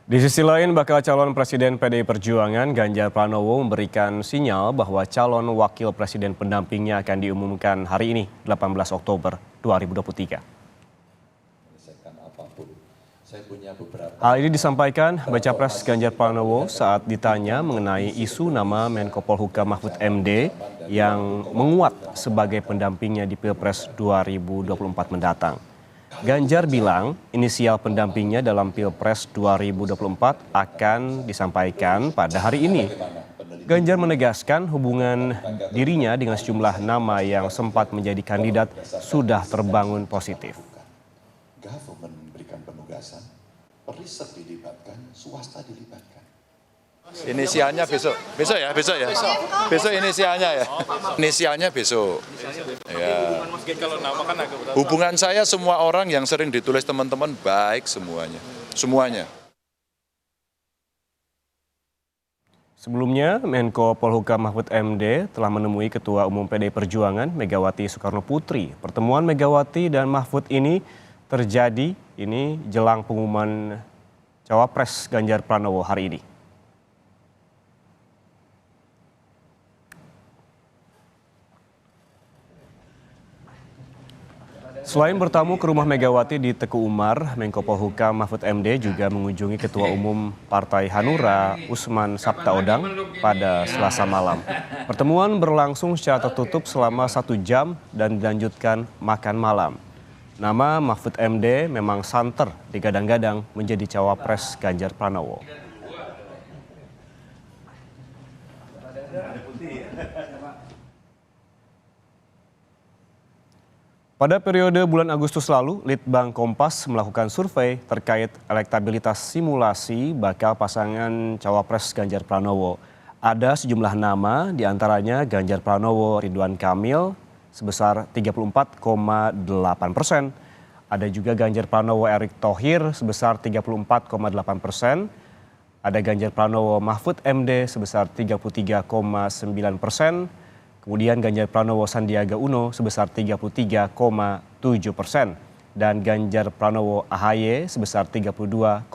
Di sisi lain, bakal calon Presiden PDI Perjuangan Ganjar Pranowo memberikan sinyal bahwa calon wakil presiden pendampingnya akan diumumkan hari ini, 18 Oktober 2023. Hal ini disampaikan Baca Pres Ganjar Pranowo saat ditanya mengenai isu nama Menko Polhukam Mahfud MD yang menguat sebagai pendampingnya di Pilpres 2024 mendatang. Ganjar bilang inisial pendampingnya dalam Pilpres 2024 akan disampaikan pada hari ini. Ganjar menegaskan hubungan dirinya dengan sejumlah nama yang sempat menjadi kandidat sudah terbangun positif. Government memberikan penugasan, periset dilibatkan, swasta dilibatkan. Inisialnya besok ya. Besok inisialnya ya. Inisialnya besok. Ya. Hubungan saya semua orang yang sering ditulis teman-teman baik semuanya. Sebelumnya, Menko Polhukam Mahfud MD telah menemui Ketua Umum PDI Perjuangan Megawati Soekarno Putri. Pertemuan Megawati dan Mahfud ini terjadi jelang pengumuman Cawapres Ganjar Pranowo hari ini. Selain bertamu ke rumah Megawati di Teguh Umar, Menko Polhukam Mahfud MD juga mengunjungi Ketua Umum Partai Hanura Usman Sabtaodang pada Selasa malam. Pertemuan berlangsung secara tertutup selama 1 jam dan dilanjutkan makan malam. Nama Mahfud MD memang santer digadang-gadang menjadi cawapres Ganjar Pranowo. Pada periode bulan Agustus lalu, Litbang Kompas melakukan survei terkait elektabilitas simulasi bakal pasangan cawapres Ganjar Pranowo. Ada sejumlah nama, diantaranya Ganjar Pranowo Ridwan Kamil sebesar 34,8%. Ada juga Ganjar Pranowo Erick Thohir sebesar 34,8%. Ada Ganjar Pranowo Mahfud MD sebesar 33,9%. Kemudian Ganjar Pranowo Sandiaga Uno sebesar 33,7% dan Ganjar Pranowo AHY sebesar 32,5%.